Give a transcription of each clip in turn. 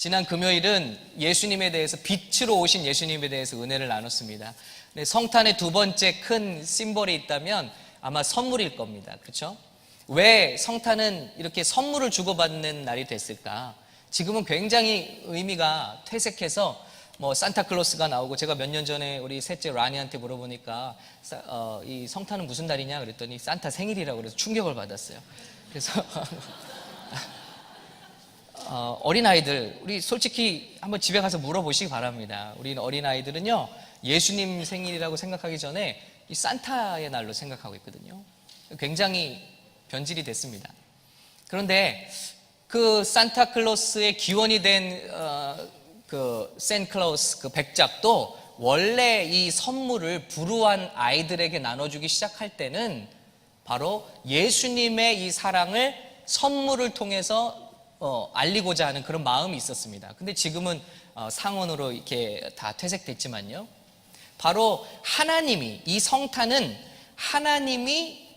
지난 금요일은 예수님에 대해서, 빛으로 오신 예수님에 대해서 은혜를 나눴습니다. 성탄의 두 번째 큰 심볼이 있다면 아마 선물일 겁니다. 그렇죠? 왜 성탄은 이렇게 선물을 주고받는 날이 됐을까? 지금은 굉장히 의미가 퇴색해서 산타클로스가 나오고, 제가 몇 년 전에 우리 셋째 라니한테 물어보니까 이 성탄은 무슨 날이냐 그랬더니 산타 생일이라고 그래서 충격을 받았어요. 그래서 어린아이들, 우리 솔직히 한번 집에 가서 물어보시기 바랍니다. 우리 어린아이들은요, 예수님 생일이라고 생각하기 전에 이 산타의 날로 생각하고 있거든요. 굉장히 변질이 됐습니다. 그런데 그 산타클로스의 기원이 된 그 샌클로스, 그 백작도 원래 이 선물을 불우한 아이들에게 나눠주기 시작할 때는 바로 예수님의 이 사랑을 선물을 통해서 알리고자 하는 그런 마음이 있었습니다. 근데 지금은 상언으로 이렇게 다 퇴색됐지만요, 바로 하나님이, 이 성탄은 하나님이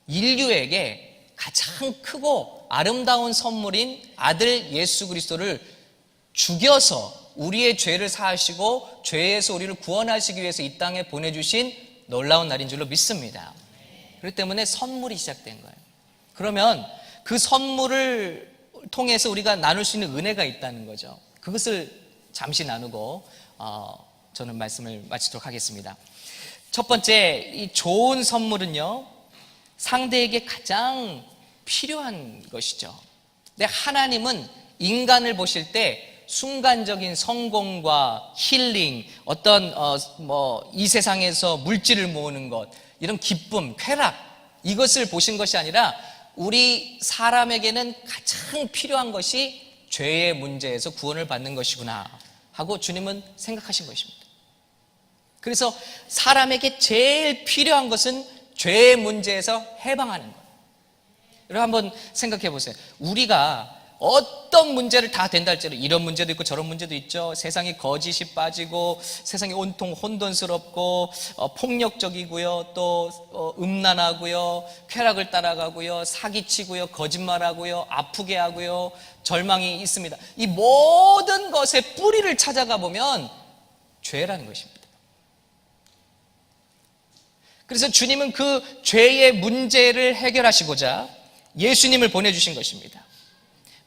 인류에게 가장 크고 아름다운 선물인 아들 예수 그리스도를 죽여서 우리의 죄를 사하시고 죄에서 우리를 구원하시기 위해서 이 땅에 보내주신 놀라운 날인 줄로 믿습니다. 그렇기 때문에 선물이 시작된 거예요. 그러면 그 선물을 통해서 우리가 나눌 수 있는 은혜가 있다는 거죠. 그것을 잠시 나누고 저는 말씀을 마치도록 하겠습니다. 첫 번째, 이 좋은 선물은요, 상대에게 가장 필요한 것이죠. 근데 하나님은 인간을 보실 때 순간적인 성공과 힐링, 어떤 이 세상에서 물질을 모으는 것, 이런 기쁨, 쾌락, 이것을 보신 것이 아니라 우리 사람에게는 가장 필요한 것이 죄의 문제에서 구원을 받는 것이구나 하고 주님은 생각하신 것입니다. 그래서 사람에게 제일 필요한 것은 죄의 문제에서 해방하는 거예요. 여러분 한번 생각해 보세요. 우리가 어떤 문제를 다 된다 할지라도, 이런 문제도 있고 저런 문제도 있죠. 세상에 거짓이 빠지고, 세상이 온통 혼돈스럽고 폭력적이고요, 또 음란하고요, 쾌락을 따라가고요, 사기치고요, 거짓말하고요, 아프게 하고요, 절망이 있습니다. 이 모든 것의 뿌리를 찾아가 보면 죄라는 것입니다. 그래서 주님은 그 죄의 문제를 해결하시고자 예수님을 보내주신 것입니다.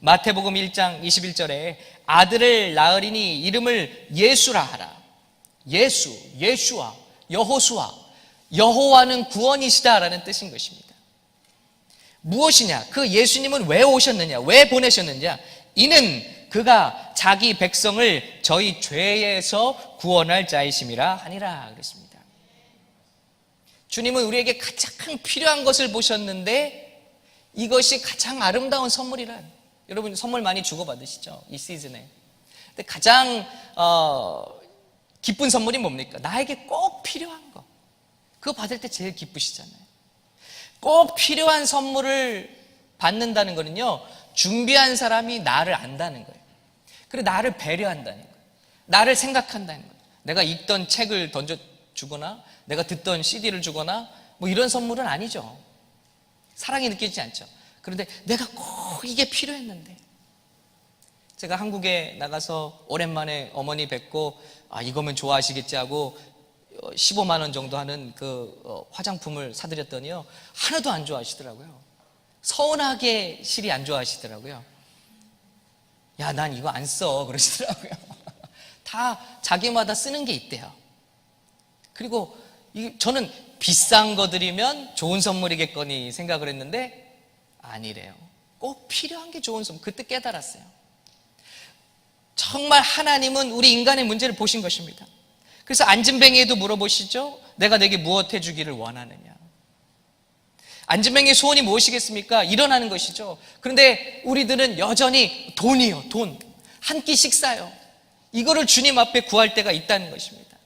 마태복음 1장 21절에 아들을 낳으리니 이름을 예수라 하라. 예수, 예슈아, 여호수아, 여호와는 구원이시다라는 뜻인 것입니다. 무엇이냐? 그 예수님은 왜 오셨느냐? 왜 보내셨느냐? 이는 그가 자기 백성을 저희 죄에서 구원할 자이심이라 하니라 그랬습니다. 주님은 우리에게 가장 필요한 것을 보셨는데 이것이 가장 아름다운 선물이란, 여러분 선물 많이 주고받으시죠? 이 시즌에. 근데 가장 기쁜 선물이 뭡니까? 나에게 꼭 필요한 거. 그거 받을 때 제일 기쁘시잖아요. 꼭 필요한 선물을 받는다는 거는요, 준비한 사람이 나를 안다는 거예요. 그리고 나를 배려한다는 거예요. 나를 생각한다는 거예요. 내가 읽던 책을 던져주거나 내가 듣던 CD를 주거나 이런 선물은 아니죠. 사랑이 느껴지지 않죠. 그런데 내가 꼭 이게 필요했는데, 제가 한국에 나가서 오랜만에 어머니 뵙고 이거면 좋아하시겠지 하고 15만 원 정도 하는 그 화장품을 사드렸더니요, 하나도 안 좋아하시더라고요. 서운하게 실이 안 좋아하시더라고요. 야, 난 이거 안 써 그러시더라고요. 다 자기마다 쓰는 게 있대요. 그리고 저는 비싼 거 드리면 좋은 선물이겠거니 생각을 했는데 아니래요. 꼭 필요한 게 좋은 선물. 그때 깨달았어요. 정말 하나님은 우리 인간의 문제를 보신 것입니다. 그래서 안진뱅이에도 물어보시죠. 내가 내게 무엇 해주기를 원하느냐. 안진뱅이의 소원이 무엇이겠습니까? 일어나는 것이죠. 그런데 우리들은 여전히 돈이요, 돈. 한 끼 식사요. 이거를 주님 앞에 구할 때가 있다는 것입니다.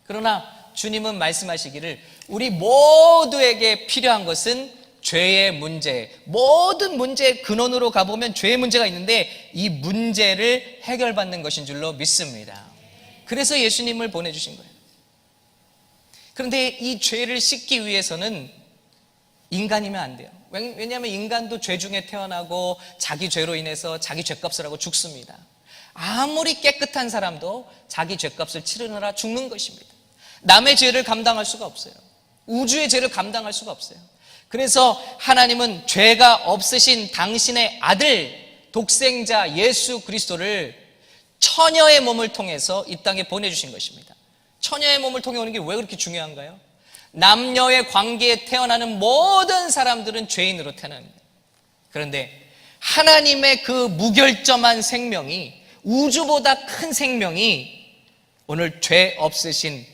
그러나 주님은 말씀하시기를 우리 모두에게 필요한 것은 죄의 문제, 모든 문제의 근원으로 가보면 죄의 문제가 있는데 이 문제를 해결받는 것인 줄로 믿습니다. 그래서 예수님을 보내주신 거예요. 그런데 이 죄를 씻기 위해서는 인간이면 안 돼요. 왜냐하면 인간도 죄 중에 태어나고 자기 죄로 인해서 자기 죄값을 하고 죽습니다. 아무리 깨끗한 사람도 자기 죄값을 치르느라 죽는 것입니다. 남의 죄를 감당할 수가 없어요. 우주의 죄를 감당할 수가 없어요. 그래서 하나님은 죄가 없으신 당신의 아들, 독생자 예수 그리스도를 처녀의 몸을 통해서 이 땅에 보내주신 것입니다. 처녀의 몸을 통해 오는 게 왜 그렇게 중요한가요? 남녀의 관계에 태어나는 모든 사람들은 죄인으로 태어납니다. 그런데 하나님의 그 무결점한 생명이, 우주보다 큰 생명이 오늘 죄 없으신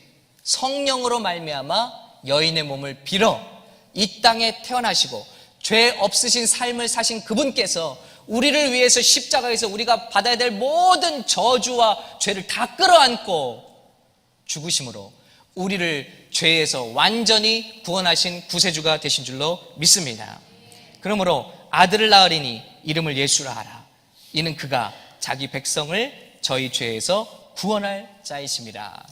성령으로 말미암아 여인의 몸을 빌어 이 땅에 태어나시고 죄 없으신 삶을 사신 그분께서 우리를 위해서 십자가에서 우리가 받아야 될 모든 저주와 죄를 다 끌어안고 죽으심으로 우리를 죄에서 완전히 구원하신 구세주가 되신 줄로 믿습니다. 그러므로 아들을 낳으리니 이름을 예수라 하라. 이는 그가 자기 백성을 저희 죄에서 구원할 자이심이라.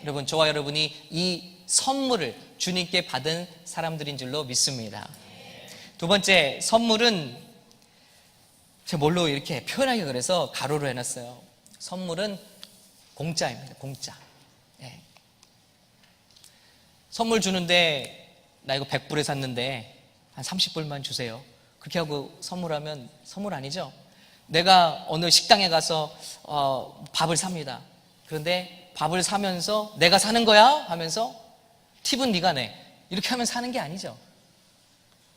여러분, 저와 여러분이 이 선물을 주님께 받은 사람들인 줄로 믿습니다. 두 번째 선물은 제가 뭘로 이렇게 표현하기 그래서 가로로 해놨어요. 선물은 공짜입니다. 공짜. 네. 선물 주는데 나 이거 100불에 샀는데 한 30불만 주세요. 그렇게 하고 선물하면 선물 아니죠? 내가 어느 식당에 가서 밥을 삽니다. 그런데 밥을 사면서 내가 사는 거야 하면서 팁은 네가 내. 이렇게 하면 사는 게 아니죠.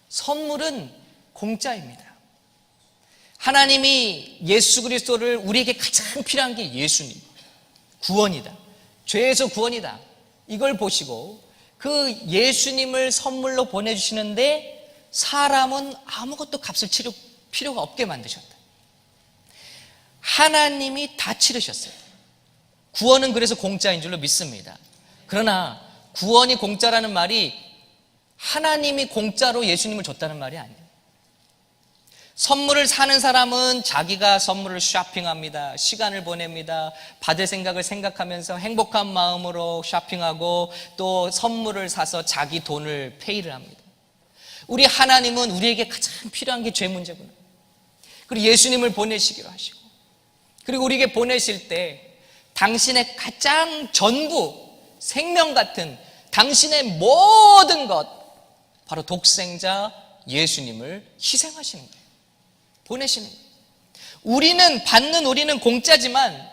선물은 공짜입니다. 하나님이 예수 그리스도를 우리에게 가장 필요한 게 예수님. 구원이다. 죄에서 구원이다. 이걸 보시고 그 예수님을 선물로 보내주시는데 사람은 아무것도 값을 치를 필요가 없게 만드셨다. 하나님이 다 치르셨어요. 구원은 그래서 공짜인 줄로 믿습니다. 그러나 구원이 공짜라는 말이 하나님이 공짜로 예수님을 줬다는 말이 아니에요. 선물을 사는 사람은 자기가 선물을 쇼핑합니다. 시간을 보냅니다. 받을 생각을 생각하면서 행복한 마음으로 쇼핑하고 또 선물을 사서 자기 돈을 페이를 합니다. 우리 하나님은 우리에게 가장 필요한 게 죄 문제구나. 그리고 예수님을 보내시기로 하시고, 그리고 우리에게 보내실 때 당신의 가장 전부, 생명 같은 당신의 모든 것, 바로 독생자 예수님을 희생하시는 거예요. 보내시는 거예요. 우리는 공짜지만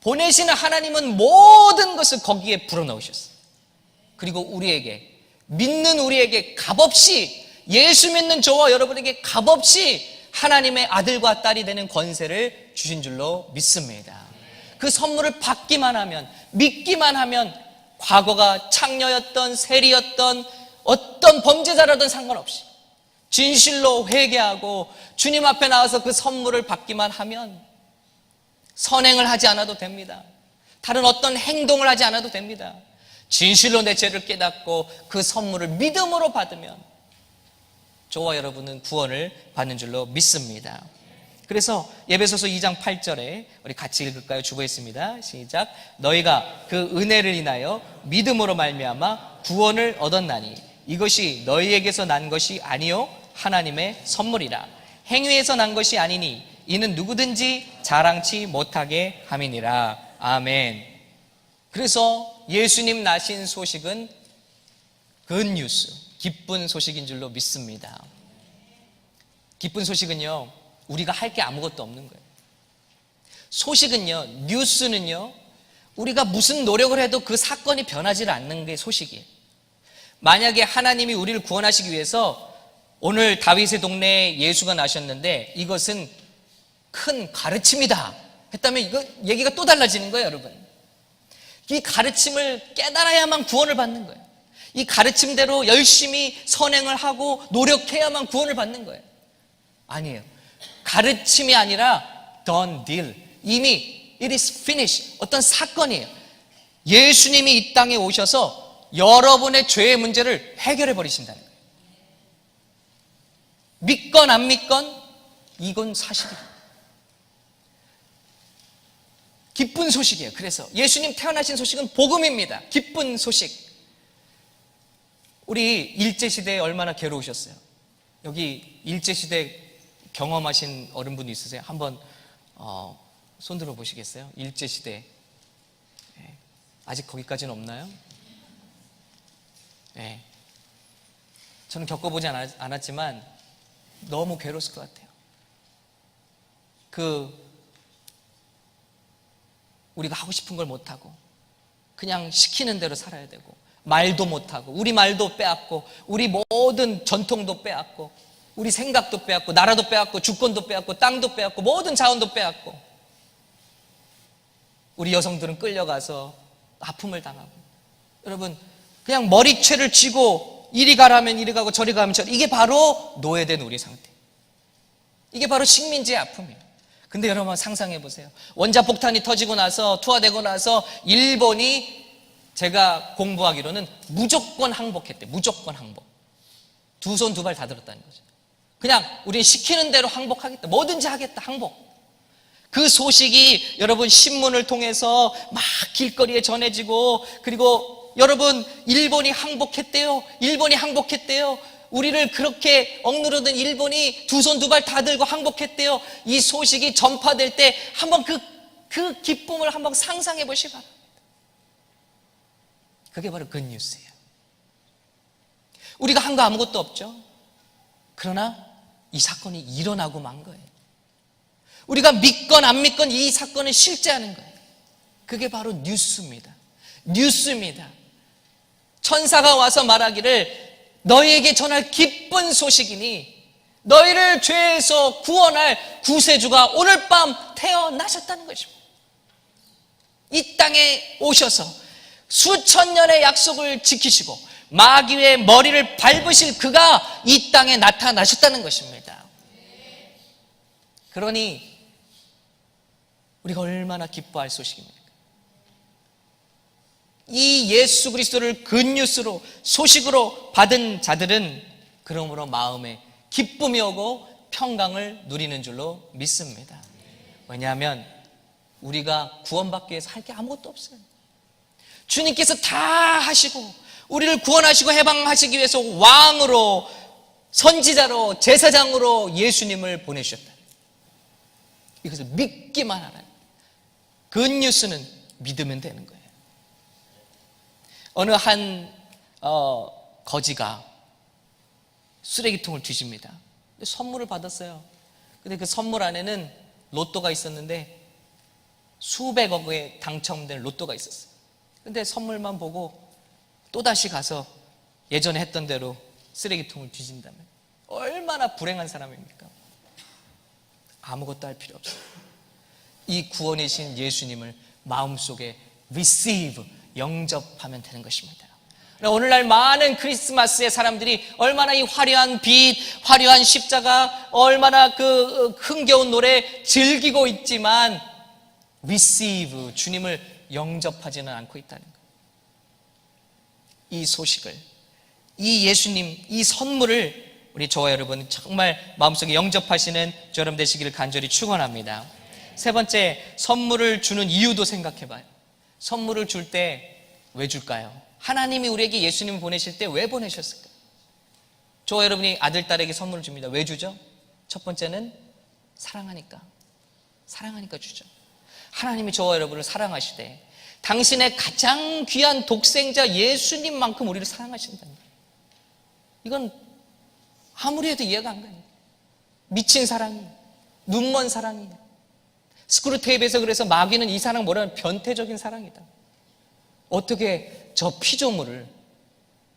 보내시는 하나님은 모든 것을 거기에 불어넣으셨어요. 그리고 우리에게, 믿는 우리에게 값없이, 예수 믿는 저와 여러분에게 값없이 하나님의 아들과 딸이 되는 권세를 주신 줄로 믿습니다. 그 선물을 받기만 하면, 믿기만 하면 과거가 창녀였던, 세리였던, 어떤 범죄자라든 상관없이 진실로 회개하고 주님 앞에 나와서 그 선물을 받기만 하면 선행을 하지 않아도 됩니다. 다른 어떤 행동을 하지 않아도 됩니다. 진실로 내 죄를 깨닫고 그 선물을 믿음으로 받으면 저와 여러분은 구원을 받는 줄로 믿습니다. 그래서 에베소서 2장 8절에 우리 같이 읽을까요? 주보했습니다. 시작. 너희가 그 은혜를 인하여 믿음으로 말미암아 구원을 얻었나니 이것이 너희에게서 난 것이 아니요 하나님의 선물이라. 행위에서 난 것이 아니니 이는 누구든지 자랑치 못하게 함이니라. 아멘. 그래서 예수님 나신 소식은 굿뉴스, 기쁜 소식인 줄로 믿습니다. 기쁜 소식은요, 우리가 할 게 아무것도 없는 거예요. 소식은요, 뉴스는요, 우리가 무슨 노력을 해도 그 사건이 변하지 않는 게 소식이에요. 만약에 하나님이 우리를 구원하시기 위해서 오늘 다윗의 동네에 예수가 나셨는데 이것은 큰 가르침이다 했다면 이거 얘기가 또 달라지는 거예요, 여러분. 이 가르침을 깨달아야만 구원을 받는 거예요. 이 가르침대로 열심히 선행을 하고 노력해야만 구원을 받는 거예요. 아니에요. 가르침이 아니라 done deal. 이미 it is finished. 어떤 사건이에요. 예수님이 이 땅에 오셔서 여러분의 죄의 문제를 해결해 버리신다는 거예요. 믿건 안 믿건 이건 사실이에요. 기쁜 소식이에요. 그래서 예수님 태어나신 소식은 복음입니다. 기쁜 소식. 우리 일제시대에 얼마나 괴로우셨어요. 여기 일제시대 경험하신 어른분이 있으세요? 한번 손 들어 보시겠어요? 일제시대. 네. 아직 거기까지는 없나요? 네. 저는 겪어보지 않았지만 너무 괴로웠을 것 같아요. 우리가 하고 싶은 걸 못하고 그냥 시키는 대로 살아야 되고, 말도 못하고, 우리 말도 빼앗고, 우리 모든 전통도 빼앗고, 우리 생각도 빼앗고, 나라도 빼앗고, 주권도 빼앗고, 땅도 빼앗고, 모든 자원도 빼앗고, 우리 여성들은 끌려가서 아픔을 당하고. 여러분, 그냥 머리채를 쥐고 이리 가라면 이리 가고 저리 가면 저리. 이게 바로 노예된 우리 상태. 이게 바로 식민지의 아픔이에요. 근데 여러분 상상해 보세요. 원자폭탄이 터지고 나서, 투하되고 나서 일본이, 제가 공부하기로는 무조건 항복했대. 무조건 항복. 두 손 두 발 다 들었다는 거죠. 그냥 우리는 시키는 대로 항복하겠다. 뭐든지 하겠다. 항복. 그 소식이 여러분 신문을 통해서 막 길거리에 전해지고, 그리고 여러분 일본이 항복했대요. 일본이 항복했대요. 우리를 그렇게 억누르던 일본이 두 손 두 발 다 들고 항복했대요. 이 소식이 전파될 때 한번 그 기쁨을 한번 상상해 보시기 바랍니다. 그게 바로 굿뉴스예요. 우리가 한 거 아무것도 없죠. 그러나 이 사건이 일어나고 만 거예요. 우리가 믿건 안 믿건 이 사건은 실제하는 거예요. 그게 바로 뉴스입니다. 뉴스입니다. 천사가 와서 말하기를 너희에게 전할 기쁜 소식이니 너희를 죄에서 구원할 구세주가 오늘 밤 태어나셨다는 것입니다. 이 땅에 오셔서 수천 년의 약속을 지키시고 마귀의 머리를 밟으실 그가 이 땅에 나타나셨다는 것입니다. 그러니 우리가 얼마나 기뻐할 소식입니까? 이 예수 그리스도를 굿뉴스로, 소식으로 받은 자들은 그러므로 마음에 기쁨이 오고 평강을 누리는 줄로 믿습니다. 왜냐하면 우리가 구원받기 위해서 할 게 아무것도 없어요. 주님께서 다 하시고 우리를 구원하시고 해방하시기 위해서 왕으로, 선지자로, 제사장으로 예수님을 보내주셨다. 이것을 믿기만 하라. 굿뉴스는 믿으면 되는 거예요. 어느 한 거지가 쓰레기통을 뒤집니다. 선물을 받았어요. 근데 그 선물 안에는 로또가 있었는데 수백억에 당첨된 로또가 있었어요. 근데 선물만 보고 또다시 가서 예전에 했던 대로 쓰레기통을 뒤진다면 얼마나 불행한 사람입니까? 아무것도 할 필요 없어요. 이 구원이신 예수님을 마음속에 receive, 영접하면 되는 것입니다. 오늘날 많은 크리스마스의 사람들이 얼마나 이 화려한 빛, 화려한 십자가, 얼마나 그 흥겨운 노래 즐기고 있지만 receive, 주님을 영접하지는 않고 있다는 거예요. 이 소식을, 이 예수님, 이 선물을 우리 저와 여러분 정말 마음속에 영접하시는 저 여러분 되시기를 간절히 축원합니다. 세 번째, 선물을 주는 이유도 생각해 봐요. 선물을 줄 때 왜 줄까요? 하나님이 우리에게 예수님을 보내실 때 왜 보내셨을까요? 저와 여러분이 아들, 딸에게 선물을 줍니다. 왜 주죠? 첫 번째는 사랑하니까. 사랑하니까 주죠. 하나님이 저와 여러분을 사랑하시되 당신의 가장 귀한 독생자 예수님만큼 우리를 사랑하신다는 거예요. 이건 아무리 해도 이해가 안 가요. 미친 사랑이에요. 눈먼 사랑이에요. 스크루테이프에서 그래서 마귀는 이 사랑 뭐라면 변태적인 사랑이다. 어떻게 저 피조물을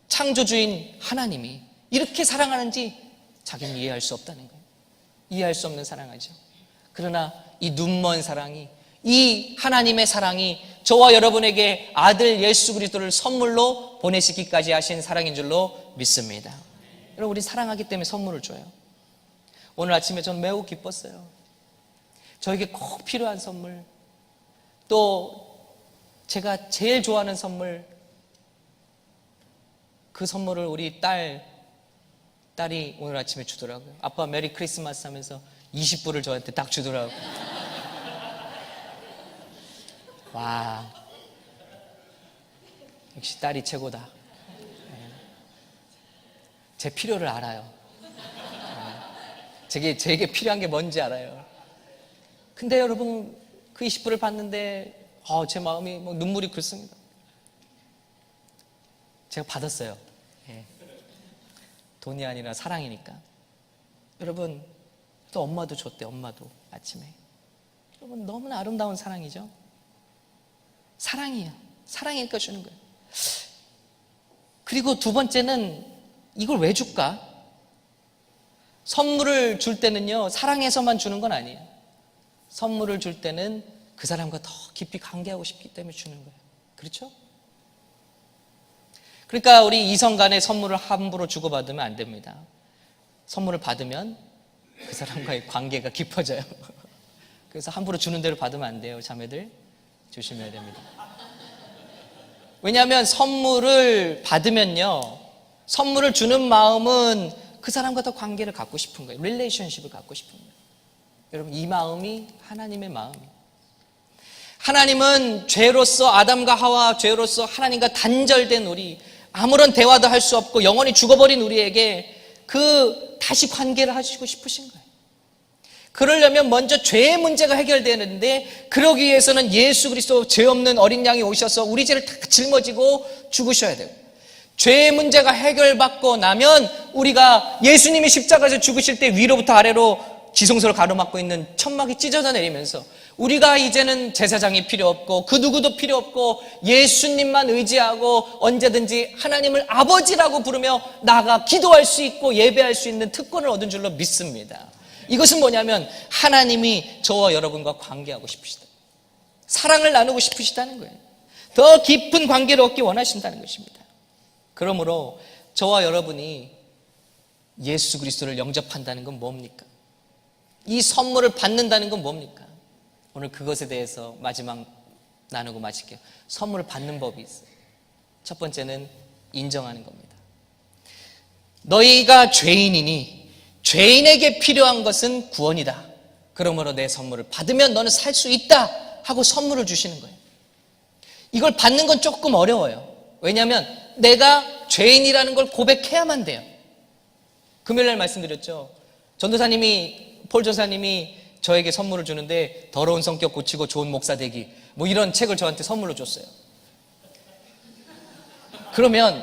창조주인 하나님이 이렇게 사랑하는지 자기는 이해할 수 없다는 거예요. 이해할 수 없는 사랑이죠. 그러나 이 눈먼 사랑이, 이 하나님의 사랑이 저와 여러분에게 아들 예수 그리스도를 선물로 보내시기까지 하신 사랑인 줄로 믿습니다. 여러분, 우리 사랑하기 때문에 선물을 줘요. 오늘 아침에 저는 매우 기뻤어요. 저에게 꼭 필요한 선물, 또 제가 제일 좋아하는 선물, 그 선물을 우리 딸이 오늘 아침에 주더라고요. 아빠 메리 크리스마스 하면서 20불을 저한테 딱 주더라고요. 와, 역시 딸이 최고다. 제 필요를 알아요. 제게 필요한 게 뭔지 알아요. 근데 여러분, 그 20불을 받는데 제 마음이 뭐 눈물이 글습니다. 제가 받았어요. 예. 돈이 아니라 사랑이니까. 여러분, 또 엄마도 줬대. 엄마도 아침에. 여러분, 너무나 아름다운 사랑이죠. 사랑이에요. 사랑이니까 주는 거예요. 그리고 두 번째는 이걸 왜 줄까? 선물을 줄 때는요, 사랑해서만 주는 건 아니에요. 선물을 줄 때는 그 사람과 더 깊이 관계하고 싶기 때문에 주는 거예요. 그렇죠? 그러니까 우리 이성 간에 선물을 함부로 주고받으면 안 됩니다. 선물을 받으면 그 사람과의 관계가 깊어져요. 그래서 함부로 주는 대로 받으면 안 돼요. 자매들 조심해야 됩니다. 왜냐하면 선물을 받으면요, 선물을 주는 마음은 그 사람과 더 관계를 갖고 싶은 거예요. 릴레이션십을 갖고 싶은 거예요. 여러분, 이 마음이 하나님의 마음이에요. 하나님은 죄로서, 아담과 하와 죄로서 하나님과 단절된 우리, 아무런 대화도 할 수 없고 영원히 죽어버린 우리에게 다시 관계를 하시고 싶으신 거예요. 그러려면 먼저 죄의 문제가 해결되는데, 그러기 위해서는 예수 그리스도 죄 없는 어린 양이 오셔서 우리 죄를 다 짊어지고 죽으셔야 돼요. 죄의 문제가 해결받고 나면 우리가 예수님이 십자가에서 죽으실 때 위로부터 아래로 지성소를 가로막고 있는 천막이 찢어져 내리면서 우리가 이제는 제사장이 필요 없고 그 누구도 필요 없고 예수님만 의지하고 언제든지 하나님을 아버지라고 부르며 나아가 기도할 수 있고 예배할 수 있는 특권을 얻은 줄로 믿습니다. 이것은 뭐냐면 하나님이 저와 여러분과 관계하고 싶으시다. 사랑을 나누고 싶으시다는 거예요. 더 깊은 관계를 얻기 원하신다는 것입니다. 그러므로 저와 여러분이 예수 그리스도를 영접한다는 건 뭡니까? 이 선물을 받는다는 건 뭡니까? 오늘 그것에 대해서 마지막 나누고 마칠게요. 선물을 받는 법이 있어요. 첫 번째는 인정하는 겁니다. 너희가 죄인이니 죄인에게 필요한 것은 구원이다. 그러므로 내 선물을 받으면 너는 살 수 있다 하고 선물을 주시는 거예요. 이걸 받는 건 조금 어려워요. 왜냐하면 내가 죄인이라는 걸 고백해야만 돼요. 금요일날 말씀드렸죠. 폴 전사님이 저에게 선물을 주는데 더러운 성격 고치고 좋은 목사 되기 뭐 이런 책을 저한테 선물로 줬어요. 그러면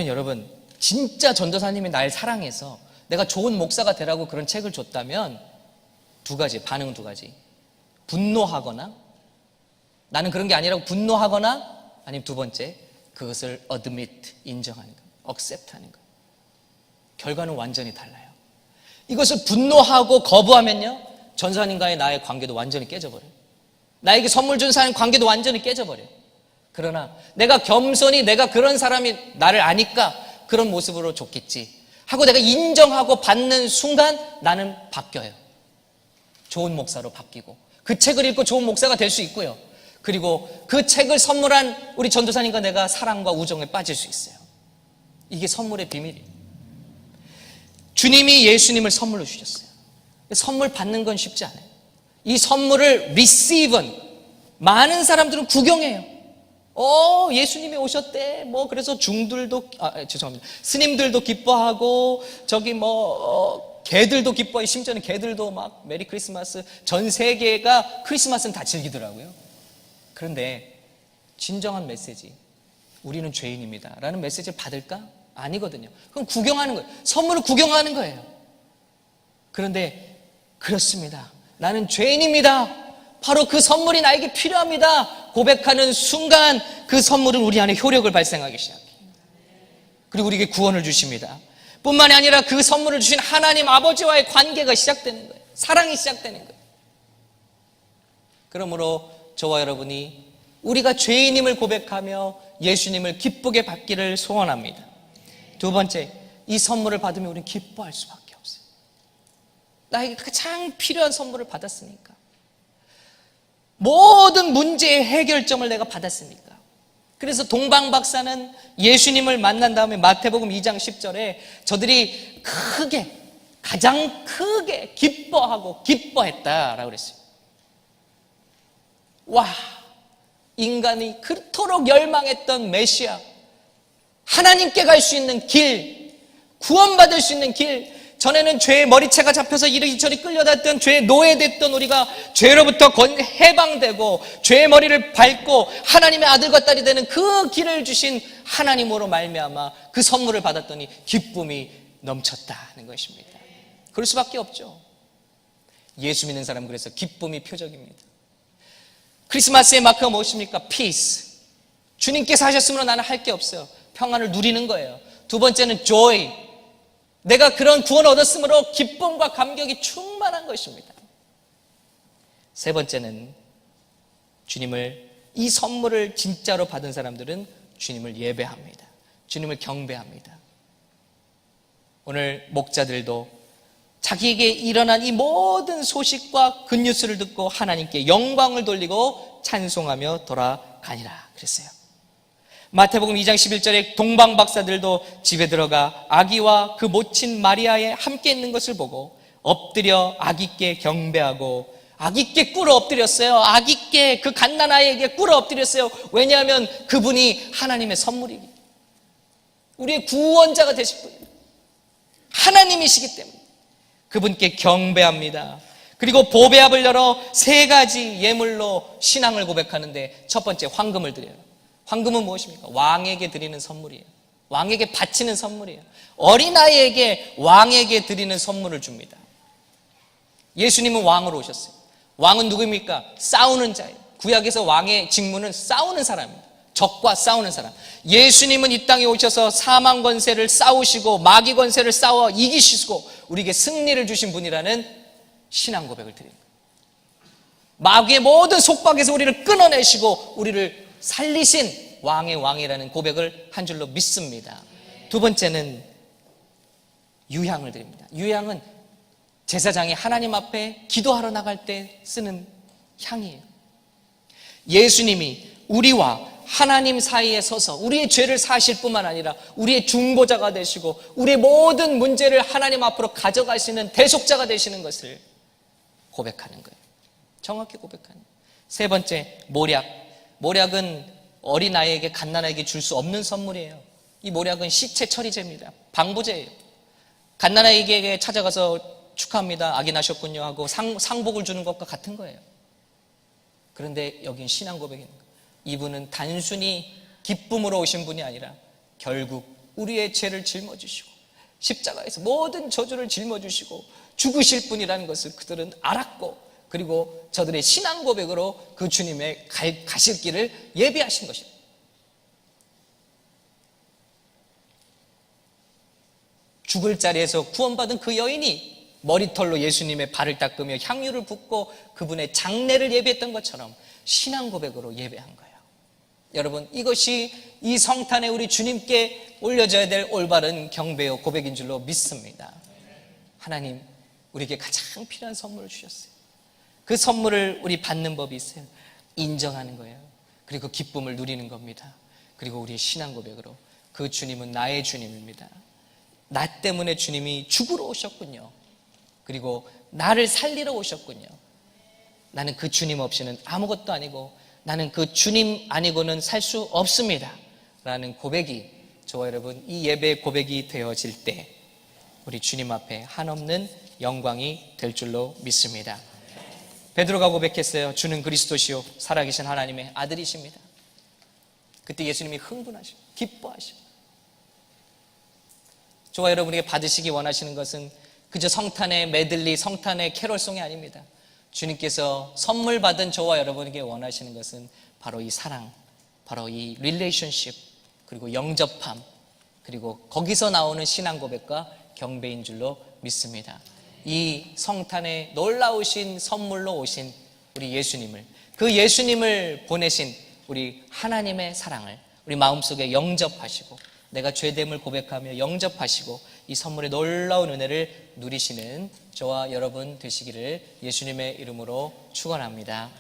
여러분, 진짜 전도사님이 날 사랑해서 내가 좋은 목사가 되라고 그런 책을 줬다면 반응 두 가지. 분노하거나, 나는 그런 게 아니라고 분노하거나, 아니면 두 번째, 그것을 admit, 인정하는 거, accept 하는 거. 결과는 완전히 달라요. 이것을 분노하고 거부하면요, 전사님과의 나의 관계도 완전히 깨져버려요. 나에게 선물 준 사람 관계도 완전히 깨져버려요. 그러나 내가 겸손히 내가 그런 사람이 나를 아니까 그런 모습으로 줬겠지 하고 내가 인정하고 받는 순간 나는 바뀌어요. 좋은 목사로 바뀌고 그 책을 읽고 좋은 목사가 될 수 있고요. 그리고 그 책을 선물한 우리 전도사님과 내가 사랑과 우정에 빠질 수 있어요. 이게 선물의 비밀이에요. 주님이 예수님을 선물로 주셨어요. 선물 받는 건 쉽지 않아요. 이 선물을 receive은 많은 사람들은 구경해요. 예수님이 오셨대. 그래서 스님들도 기뻐하고 개들도 기뻐해. 심지어는 개들도 막 메리 크리스마스, 전 세계가 크리스마스는 다 즐기더라고요. 그런데 진정한 메시지, 우리는 죄인입니다 라는 메시지를 받을까? 아니거든요. 그럼 구경하는 거예요. 선물을 구경하는 거예요. 그런데 그렇습니다. 나는 죄인입니다. 바로 그 선물이 나에게 필요합니다. 고백하는 순간 그 선물은 우리 안에 효력을 발생하기 시작해요. 그리고 우리에게 구원을 주십니다. 뿐만이 아니라 그 선물을 주신 하나님 아버지와의 관계가 시작되는 거예요. 사랑이 시작되는 거예요. 그러므로 저와 여러분이 우리가 죄인임을 고백하며 예수님을 기쁘게 받기를 소원합니다. 두 번째, 이 선물을 받으면 우리는 기뻐할 수밖에 없어요. 나에게 가장 필요한 선물을 받았으니까. 모든 문제의 해결점을 내가 받았으니까. 그래서 동방박사는 예수님을 만난 다음에 마태복음 2장 10절에 저들이 가장 크게 기뻐하고 기뻐했다라고 그랬어요. 와, 인간이 그토록 열망했던 메시아, 하나님께 갈 수 있는 길, 구원받을 수 있는 길, 전에는 죄의 머리채가 잡혀서 이리저리 끌려다녔던 죄의 노예됐던 우리가 죄로부터 해방되고 죄의 머리를 밟고 하나님의 아들과 딸이 되는 그 길을 주신 하나님으로 말미암아 그 선물을 받았더니 기쁨이 넘쳤다는 것입니다. 그럴 수밖에 없죠. 예수 믿는 사람은 그래서 기쁨이 표적입니다. 크리스마스의 마크가 무엇입니까? Peace. 주님께서 하셨으므로 나는 할 게 없어요. 평안을 누리는 거예요. 두 번째는 joy. 내가 그런 구원을 얻었으므로 기쁨과 감격이 충만한 것입니다. 세 번째는 주님을, 이 선물을 진짜로 받은 사람들은 주님을 예배합니다. 주님을 경배합니다. 오늘 목자들도 자기에게 일어난 이 모든 소식과 굿뉴스를 듣고 하나님께 영광을 돌리고 찬송하며 돌아가니라 그랬어요. 마태복음 2장 11절에 동방 박사들도 집에 들어가 아기와 그 모친 마리아에 함께 있는 것을 보고 엎드려 아기께 경배하고, 아기께 꿇어 엎드렸어요. 아기께, 그 갓난아이에게 꿇어 엎드렸어요. 왜냐하면 그분이 하나님의 선물이기, 우리의 구원자가 되실 분입니다. 하나님이시기 때문에 그분께 경배합니다. 그리고 보배압을 열어 세 가지 예물로 신앙을 고백하는데, 첫 번째 황금을 드려요. 황금은 무엇입니까? 왕에게 드리는 선물이에요. 왕에게 바치는 선물이에요. 어린아이에게, 왕에게 드리는 선물을 줍니다. 예수님은 왕으로 오셨어요. 왕은 누구입니까? 싸우는 자예요. 구약에서 왕의 직무는 싸우는 사람입니다. 적과 싸우는 사람. 예수님은 이 땅에 오셔서 사망 권세를 싸우시고 마귀 권세를 싸워 이기시고 우리에게 승리를 주신 분이라는 신앙 고백을 드립니다. 마귀의 모든 속박에서 우리를 끊어내시고 우리를 살리신 왕의 왕이라는 고백을 한 줄로 믿습니다. 두 번째는 유향을 드립니다. 유향은 제사장이 하나님 앞에 기도하러 나갈 때 쓰는 향이에요. 예수님이 우리와 하나님 사이에 서서 우리의 죄를 사실 뿐만 아니라 우리의 중보자가 되시고 우리의 모든 문제를 하나님 앞으로 가져가시는 대속자가 되시는 것을 고백하는 거예요. 정확히 고백하는 거예요. 세 번째, 모략. 모략은 어린아이에게, 갓난아이에게 줄 수 없는 선물이에요. 이 모략은 시체 처리제입니다. 방부제예요. 갓난아이에게 찾아가서 축하합니다, 아기 낳으셨군요 하고 상복을 주는 것과 같은 거예요. 그런데 여긴 신앙 고백인 거예요. 이분은 단순히 기쁨으로 오신 분이 아니라 결국 우리의 죄를 짊어지시고 십자가에서 모든 저주를 짊어지시고 죽으실 분이라는 것을 그들은 알았고, 그리고 저들의 신앙 고백으로 그 주님의 가실 길을 예비하신 것입니다. 죽을 자리에서 구원받은 그 여인이 머리털로 예수님의 발을 닦으며 향유를 붓고 그분의 장례를 예비했던 것처럼 신앙 고백으로 예배한 거예요. 여러분, 이것이 이 성탄에 우리 주님께 올려져야 될 올바른 경배요 고백인 줄로 믿습니다. 하나님, 우리에게 가장 필요한 선물을 주셨어요. 그 선물을 우리 받는 법이 있어요. 인정하는 거예요. 그리고 기쁨을 누리는 겁니다. 그리고 우리의 신앙 고백으로 그 주님은 나의 주님입니다. 나 때문에 주님이 죽으러 오셨군요. 그리고 나를 살리러 오셨군요. 나는 그 주님 없이는 아무것도 아니고 나는 그 주님 아니고는 살 수 없습니다 라는 고백이, 저와 여러분 이 예배의 고백이 되어질 때 우리 주님 앞에 한없는 영광이 될 줄로 믿습니다. 베드로가 고백했어요. 주는 그리스도시요 살아계신 하나님의 아들이십니다. 그때 예수님이 흥분하시고 기뻐하시고, 저와 여러분에게 받으시기 원하시는 것은 그저 성탄의 메들리, 성탄의 캐롤송이 아닙니다. 주님께서 선물 받은 저와 여러분에게 원하시는 것은 바로 이 사랑, 바로 이 릴레이션십, 그리고 영접함, 그리고 거기서 나오는 신앙 고백과 경배인 줄로 믿습니다. 이 성탄에 놀라우신 선물로 오신 우리 예수님을, 그 예수님을 보내신 우리 하나님의 사랑을 우리 마음속에 영접하시고 내가 죄됨을 고백하며 영접하시고 이 선물의 놀라운 은혜를 누리시는 저와 여러분 되시기를 예수님의 이름으로 축원합니다.